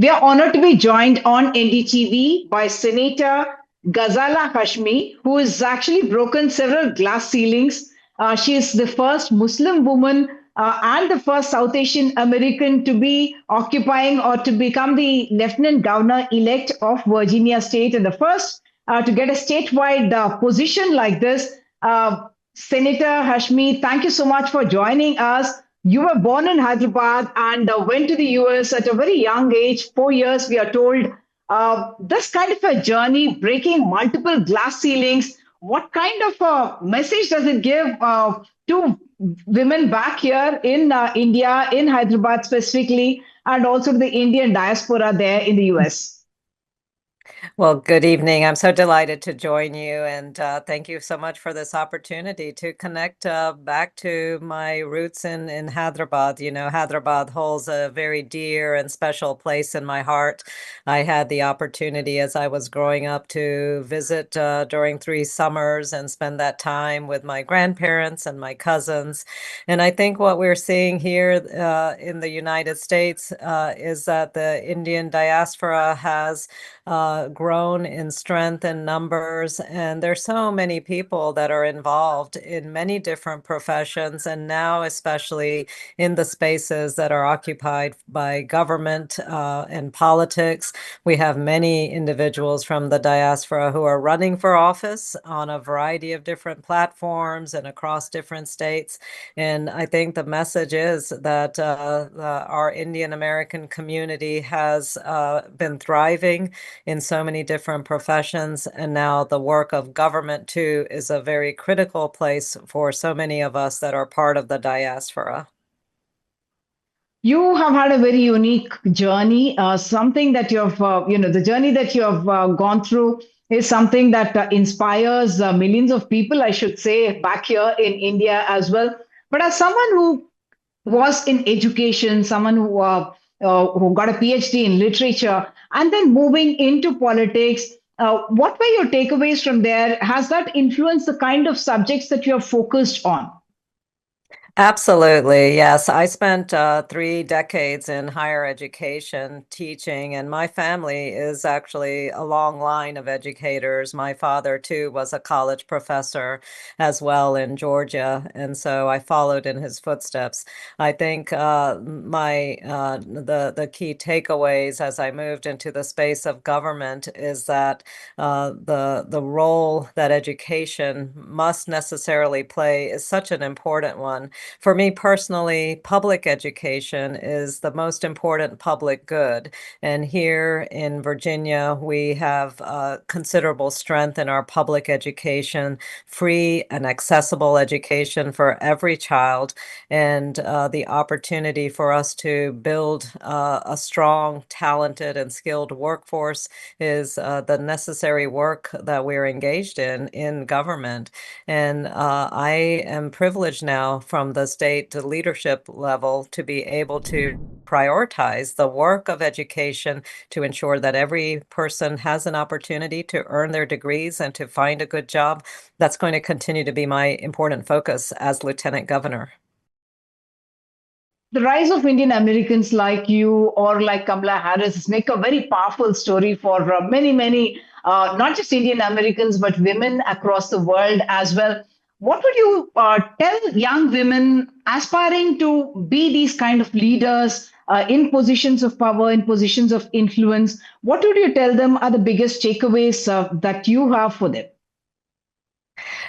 We are honored to be joined on NDTV by Senator Ghazala Hashmi, who has actually broken several glass ceilings. She is the first Muslim woman and the first South Asian American to be occupying or to become the Lieutenant Governor elect of Virginia State, and the first to get a statewide position like this. Senator Hashmi, thank you so much for joining us. You were born in Hyderabad and went to the US at a very young age, 4 years, we are told. This kind of a journey, breaking multiple glass ceilings, what kind of a message does it give to women back here in India, in Hyderabad specifically, and also to the Indian diaspora there in the US? Well, good evening. I'm so delighted to join you, and thank you so much for this opportunity to connect back to my roots in Hyderabad. You know, Hyderabad holds a very dear and special place in my heart. I had the opportunity as I was growing up to visit during 3 summers and spend that time with my grandparents and my cousins. And I think what we're seeing here in the United States is that the Indian diaspora has grown in strength and numbers, and there's so many people that are involved in many different professions, and now especially in the spaces that are occupied by government and politics. We have many individuals from the diaspora who are running for office on a variety of different platforms and across different states. And I think the message is that our Indian American community has been thriving in so many different professions. And now the work of government, too, is a very critical place for so many of us that are part of the diaspora. You have had a very unique journey, something that you have, the journey that you have gone through is something that inspires millions of people, I should say, back here in India as well. But as someone who was in education, someone who got a PhD in literature, and then moving into politics, what were your takeaways from there? Has that influenced the kind of subjects that you have focused on? Absolutely, yes. I spent 3 decades in higher education teaching, and my family is actually a long line of educators. My father, too, was a college professor as well in Georgia, and so I followed in his footsteps. I think the key takeaways as I moved into the space of government is that the role that education must necessarily play is such an important one. For me personally, public education is the most important public good. And here in Virginia, we have considerable strength in our public education, free and accessible education for every child, and the opportunity for us to build a strong, talented, and skilled workforce is the necessary work that we're engaged in government. And I am privileged now from the state to leadership level to be able to prioritize the work of education to ensure that every person has an opportunity to earn their degrees and to find a good job. That's going to continue to be my important focus as Lieutenant Governor. The rise of Indian Americans like you or like Kamala Harris make a very powerful story for many, not just Indian Americans, but women across the world as well. What would you tell young women aspiring to be these kind of leaders in positions of power, in positions of influence? What would you tell them are the biggest takeaways that you have for them?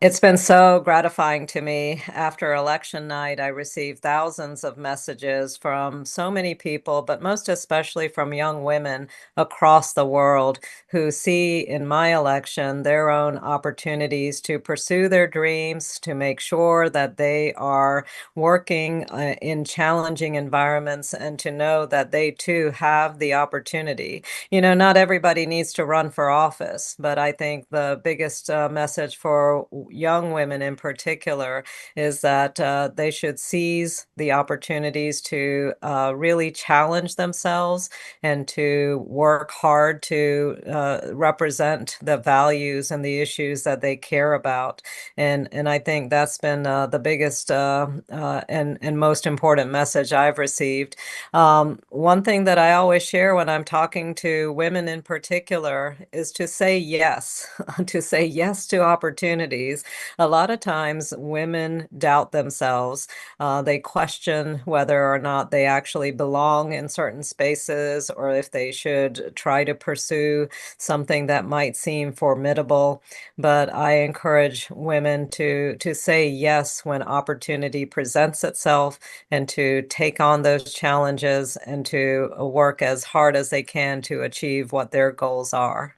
It's been so gratifying to me. After election night, I received thousands of messages from so many people, but most especially from young women across the world who see in my election their own opportunities to pursue their dreams, to make sure that they are working in challenging environments, and to know that they too have the opportunity. You know, not everybody needs to run for office, but I think the biggest message for young women in particular is that they should seize the opportunities to really challenge themselves and to work hard to represent the values and the issues that they care about. And I think that's been the biggest and most important message I've received. One thing that I always share when I'm talking to women in particular is to say yes, to say yes to opportunities. A lot of times women doubt themselves. They question whether or not they actually belong in certain spaces or if they should try to pursue something that might seem formidable. But I encourage women to say yes when opportunity presents itself and to take on those challenges and to work as hard as they can to achieve what their goals are.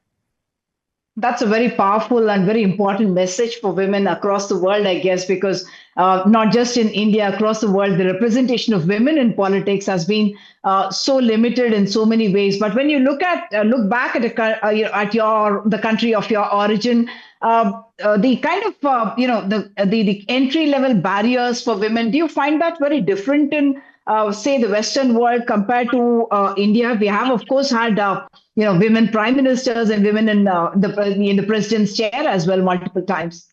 That's a very powerful and very important message for women across the world, I guess, because not just in India, across the world, the representation of women in politics has been so limited in so many ways. But when you look back at the country of your origin, the kind of the entry level barriers for women, do you find that very different in say the Western world compared to India? We have, of course, had women prime ministers and women in the president's chair as well multiple times.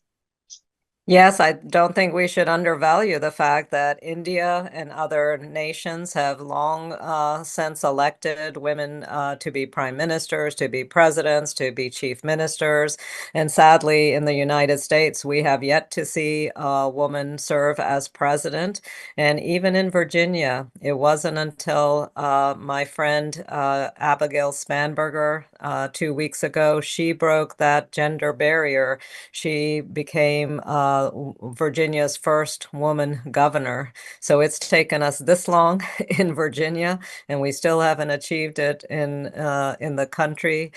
Yes, I don't think we should undervalue the fact that India and other nations have long since elected women to be prime ministers, to be presidents, to be chief ministers. And sadly, in the United States, we have yet to see a woman serve as president. And even in Virginia, it wasn't until my friend Abigail Spanberger 2 weeks ago, she broke that gender barrier. She became Virginia's first woman governor. So it's taken us this long in Virginia, and we still haven't achieved it in the country.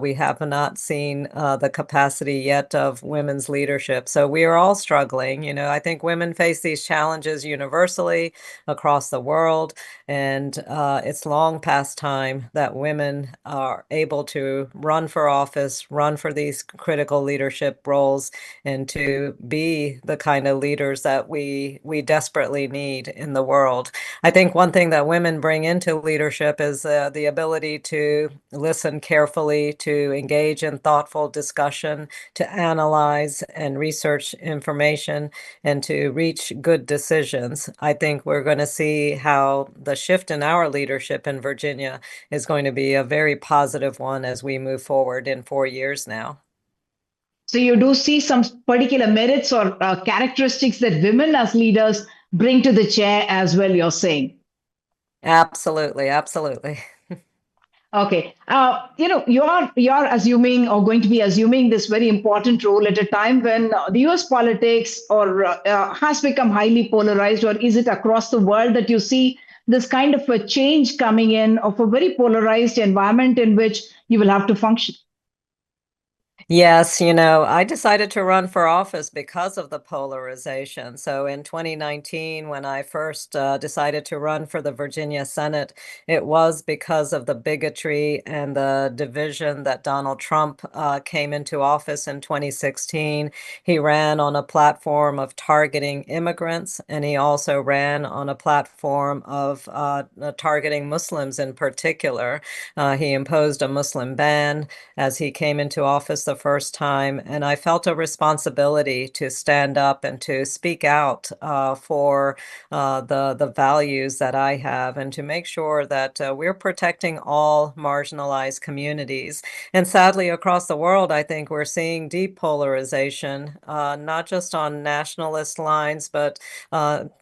We have not seen the capacity yet of women's leadership. So we are all struggling. You know, I think women face these challenges universally across the world, and it's long past time that women are able to run for office, run for these critical leadership roles, and to be the kind of leaders that we desperately need in the world. I think one thing that women bring into leadership is the ability to listen carefully, to engage in thoughtful discussion, to analyze and research information, and to reach good decisions. I think we're going to see how the shift in our leadership in Virginia is going to be a very positive one as we move forward in 4 years now. So you do see some particular merits or characteristics that women as leaders bring to the chair as well, you're saying? Absolutely, absolutely. Okay. You're assuming or going to be assuming this very important role at a time when the US politics or has become highly polarized, or is it across the world that you see this kind of a change coming in of a very polarized environment in which you will have to function? Yes, you know, I decided to run for office because of the polarization. So in 2019, when I first decided to run for the Virginia Senate, it was because of the bigotry and the division that Donald Trump came into office in 2016. He ran on a platform of targeting immigrants, and he also ran on a platform of targeting Muslims in particular. He imposed a Muslim ban as he came into office the first time, and I felt a responsibility to stand up and to speak out for the values that I have, and to make sure that we're protecting all marginalized communities. And sadly, across the world, I think we're seeing deep polarization, not just on nationalist lines, but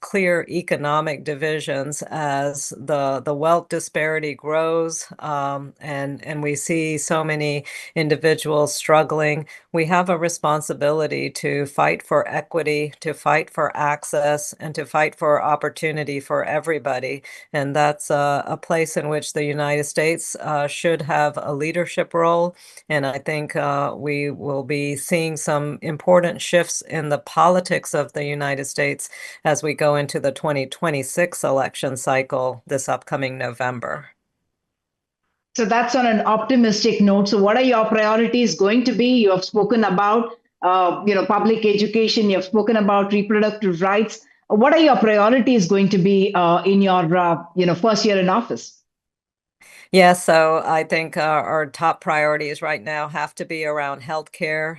clear economic divisions as the wealth disparity grows, and we see so many individuals struggling. We have a responsibility to fight for equity, to fight for access, and to fight for opportunity for everybody. And that's a place in which the United States should have a leadership role. And I think we will be seeing some important shifts in the politics of the United States as we go into the 2026 election cycle this upcoming November. So that's on an optimistic note. So what are your priorities going to be? You have spoken about public education. You've spoken about reproductive rights. What are your priorities going to be in your, first year in office? Yeah, so I think our top priorities right now have to be around healthcare.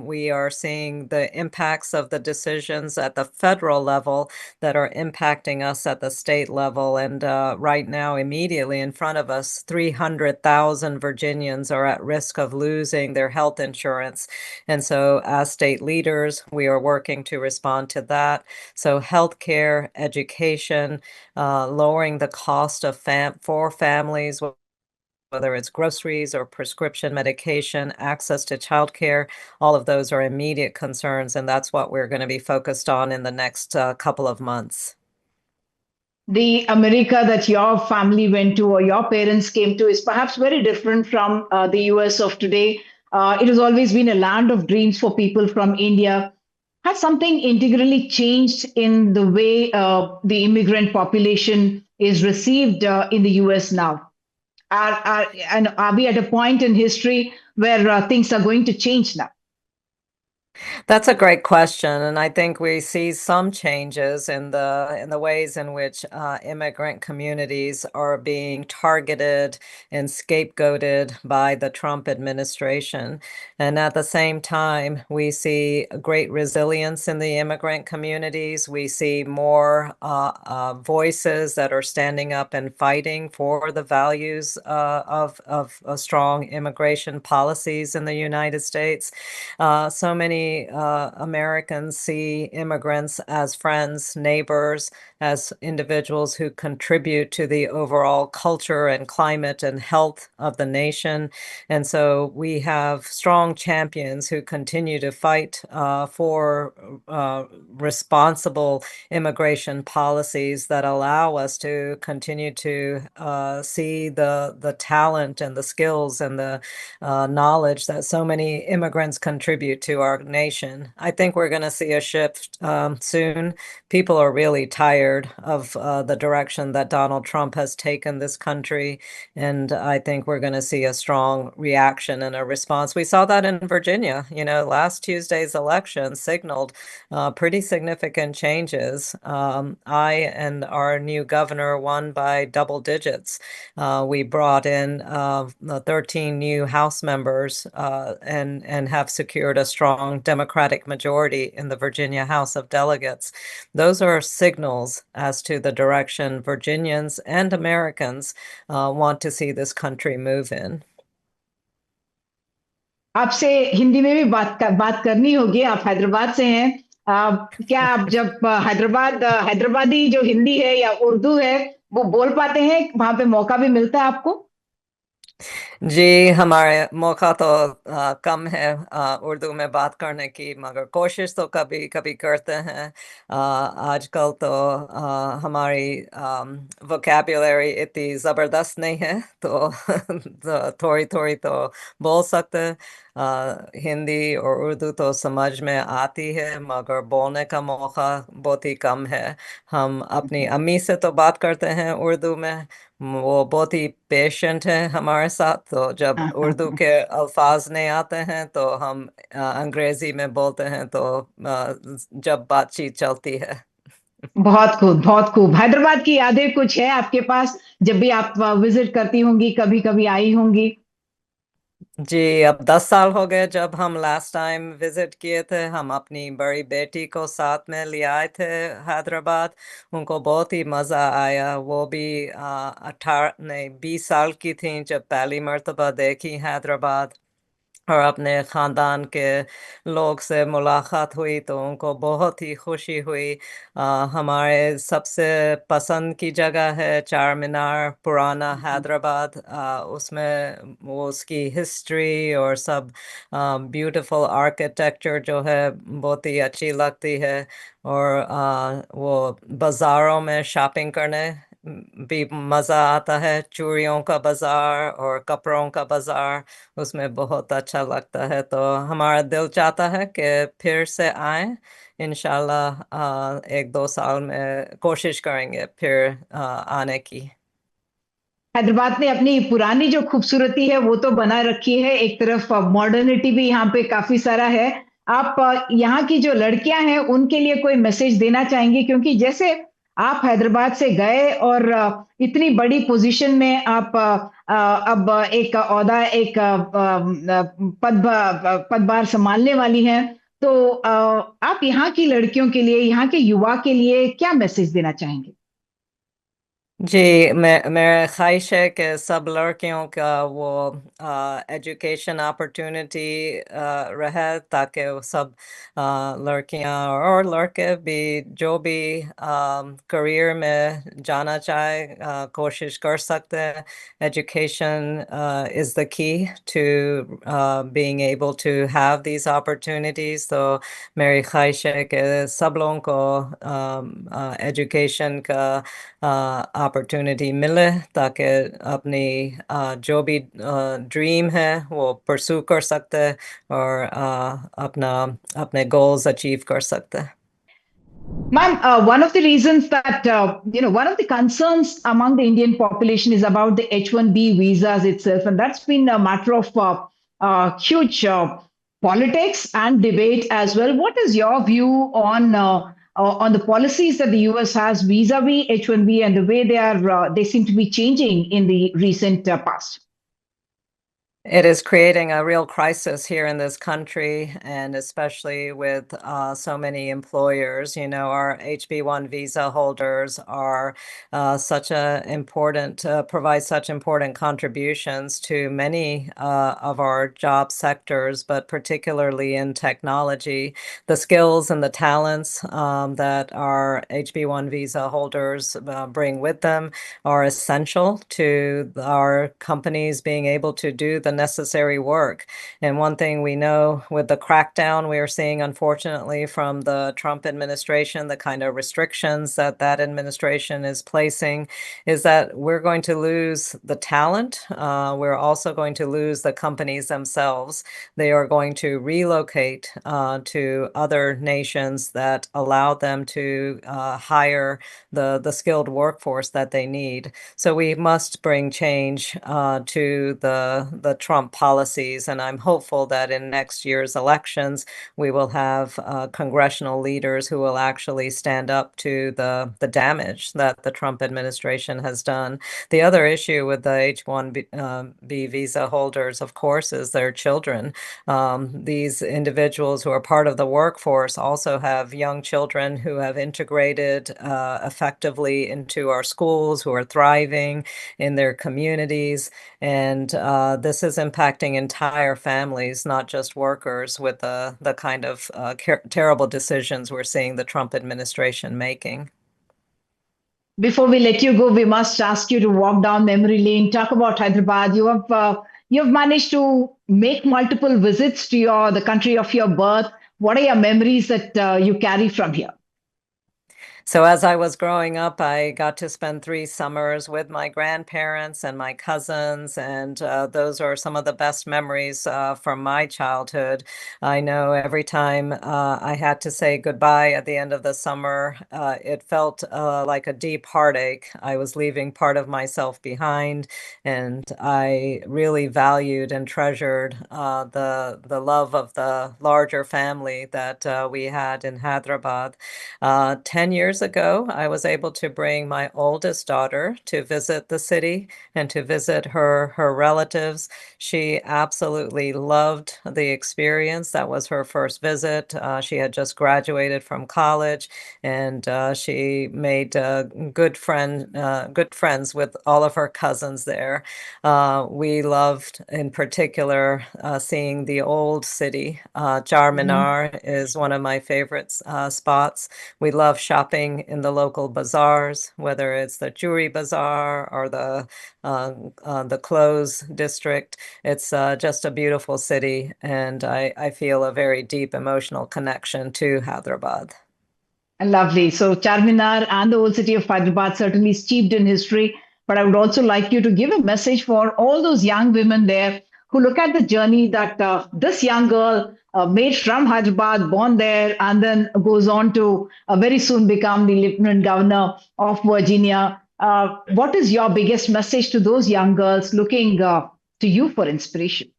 We are seeing the impacts of the decisions at the federal level that are impacting us at the state level. And right now, immediately in front of us, 300,000 Virginians are at risk of losing their health insurance. And so, as state leaders, we are working to respond to that. So, healthcare, education, lowering the cost of for families, whether it's groceries or prescription medication, access to childcare, all of those are immediate concerns, and that's what we're going to be focused on in the next couple of months. The America that your family went to or your parents came to is perhaps very different from the US of today. It has always been a land of dreams for people from India. Has something integrally changed in the way the immigrant population is received in the US now? And are we at a point in history where things are going to change now? That's a great question, and I think we see some changes in the ways in which immigrant communities are being targeted and scapegoated by the Trump administration. And at the same time, we see great resilience in the immigrant communities. We see more voices that are standing up and fighting for the values of strong immigration policies in the United States. So many Americans see immigrants as friends, neighbors, as individuals who contribute to the overall culture and climate and health of the nation. And so we have strong champions who continue to fight for responsible immigration policies that allow us to continue to see the talent and the skills and the knowledge that so many immigrants contribute to our nation. I think we're going to see a shift soon. People are really tired of the direction that Donald Trump has taken this country, and I think we're going to see a strong reaction and a response. We saw that in Virginia. Last Tuesday's election signaled pretty significant changes. I and our new governor won by double digits. We brought in 13 new House members and have secured a strong Democratic majority in the Virginia House of Delegates. Those are signals as to the direction Virginians and Americans want to see this country move in. आपसे हिंदी में भी बात करनी होगी. आप हैदराबाद से हैं. क्या आप जब हैदराबादी जो हिंदी है या उर्दू है वो बोल पाते हैं? वहां पे मौका भी मिलता है आपको? जी, हमारे मौका तो कम है उर्दू में बात करने की, मगर कोशिश तो कभी-कभी करते हैं। आजकल तो हमारी वोकैब्युलरी इतनी ज़बरदस्त नहीं है, तो थोड़ी-थोड़ी तो बोल सकते हैं। हिंदी और उर्दू तो समझ में आती है, मगर बोलने का मौका बहुत ही कम है। हम अपनी अम्मी से तो बात करते हैं उर्दू में, वो बहुत ही पेशेंट है हमारे साथ, तो जब उर्दू के अल्फाज नहीं आते हैं तो हम अंग्रेजी में बोलते हैं, तो जब बातचीत चलती है। बहुत खूब, बहुत खूब. हैदराबाद की यादें कुछ है आपके पास जब भी आप विजिट करती होंगी, कभी-कभी आई होंगी? जी, अब 10 साल हो गए जब हम लास्ट टाइम विज़िट किए थे। हम अपनी बड़ी बेटी को साथ में ले आए थे हैदराबाद। उनको बहुत ही मज़ा आया। वो भी 20 साल की थीं जब पहली मर्तबा देखी हैदराबाद। और अपने ख़ानदान के लोग से मुलाकात हुई तो उनको बहुत ही खुशी हुई। हमारे सबसे पसंद की जगह है चारमीनार, पुराना हैदराबाद। उसमें वो उसकी हिस्ट्री और सब ब्यूटीफुल आर्किटेक्चर जो है बहुत ही अच्छी लगती है। और वो बाज़ारों में शॉपिंग करने भी मज़ा आता है। चूड़ियों का बाज़ार और कपड़ों का बाज़ार, उसमें बहुत अच्छा लगता है। तो हमारा दिल चाहता है कि फिर से आएँ। इंशाल्लाह 1-2 साल में कोशिश करेंगे फिर आने की। हैदराबाद ने अपनी पुरानी जो खूबसूरती है वो तो बनाए रखी है. एक तरफ मॉडर्निटी भी यहाँ पे काफी सारा है. आप यहाँ की जो लड़कियां हैं उनके लिए कोई मैसेज देना चाहेंगे? क्योंकि जैसे आप हैदराबाद से गए और इतनी बड़ी पोजीशन में आप अब एक ओहदा, एक पदभार संभालने वाली हैं, तो आप यहाँ की लड़कियों के लिए, यहाँ के युवा के लिए क्या मैसेज देना चाहेंगे? जी, मेरा ख्वाहिश है कि सब लड़कियों का वो एजुकेशन अपॉर्चुनिटी रहे, ताकि वो सब लड़कियां और लड़के भी जो भी करियर में जाना चाहे कोशिश कर सकते हैं. Education is the key to being able to have these opportunities. तो मेरी ख्वाहिश है कि सब लोगों को एजुकेशन का अपॉर्चुनिटी मिले, ताकि अपनी जो भी ड्रीम है वो परस्यू कर सकते हैं और अपने गोल्स अचीव कर सकते हैं. Ma'am, one of the reasons that, one of the concerns among the Indian population is about the H-1B visas itself. And that's been a matter of huge politics and debate as well. What is your view on the policies that the US has vis-a-vis H-1B and the way they seem to be changing in the recent past? It is creating a real crisis here in this country, and especially with so many employers. You know, our HB1 visa holders are such a important, provide such important contributions to many of our job sectors, but particularly in technology. The skills and the talents that our HB1 visa holders bring with them are essential to our companies being able to do the necessary work. And one thing we know with the crackdown we are seeing, unfortunately, from the Trump administration, the kind of restrictions that that administration is placing, is that we're going to lose the talent. We're also going to lose the companies themselves. They are going to relocate to other nations that allow them to hire the skilled workforce that they need. So we must bring change to the Trump policies, and I'm hopeful that in next year's elections we will have congressional leaders who will actually stand up to the damage that the Trump administration has done. The other issue with the H-1B visa holders, of course, is their children. These individuals who are part of the workforce also have young children who have integrated effectively into our schools, who are thriving in their communities. And this is impacting entire families, not just workers, with the kind of terrible decisions we're seeing the Trump administration making. Before we let you go, we must ask you to walk down memory lane, talk about Hyderabad. You've managed to make multiple visits to the country of your birth. What are your memories that you carry from here? So as I was growing up, I got to spend 3 summers with my grandparents and my cousins, and those are some of the best memories from my childhood. I know every time I had to say goodbye at the end of the summer, it felt like a deep heartache. I was leaving part of myself behind, and I really valued and treasured the love of the larger family that we had in Hyderabad. 10 years ago, I was able to bring my oldest daughter to visit the city and to visit her relatives. She absolutely loved the experience. That was her first visit. She had just graduated from college, and she made good friends with all of her cousins there. We loved, in particular, seeing the old city. Charminar is one of my favorite spots. We love shopping in the local bazaars, whether it's the Churi Bazaar or the clothes district. It's just a beautiful city, and I feel a very deep emotional connection to Hyderabad. Lovely. So Charminar and the old city of Hyderabad certainly steeped in history. But I would also like you to give a message for all those young women there who look at the journey that this young girl made from Hyderabad, born there, and then goes on to very soon become the Lieutenant Governor of Virginia. What is your biggest message to those young girls looking to you for inspiration?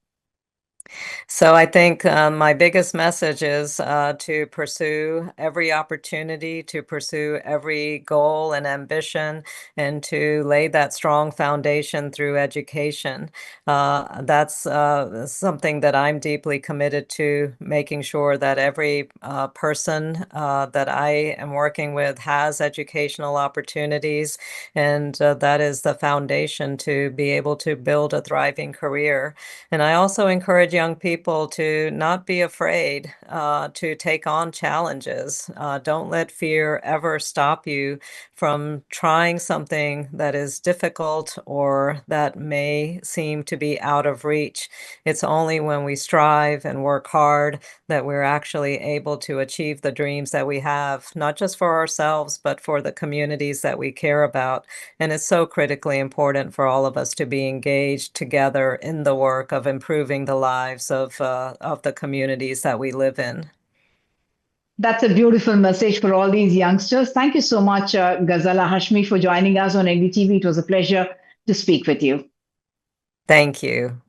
So I think my biggest message is to pursue every opportunity, to pursue every goal and ambition, and to lay that strong foundation through education. That's something that I'm deeply committed to, making sure that every person that I am working with has educational opportunities, and that is the foundation to be able to build a thriving career. And I also encourage young people to not be afraid to take on challenges. Don't let fear ever stop you from trying something that is difficult or that may seem to be out of reach. It's only when we strive and work hard that we're actually able to achieve the dreams that we have, not just for ourselves, but for the communities that we care about. And it's so critically important for all of us to be engaged together in the work of improving the lives of the communities that we live in. That's a beautiful message for all these youngsters. Thank you so much, Ghazala Hashmi, for joining us on NDTV. It was a pleasure to speak with you. Thank you.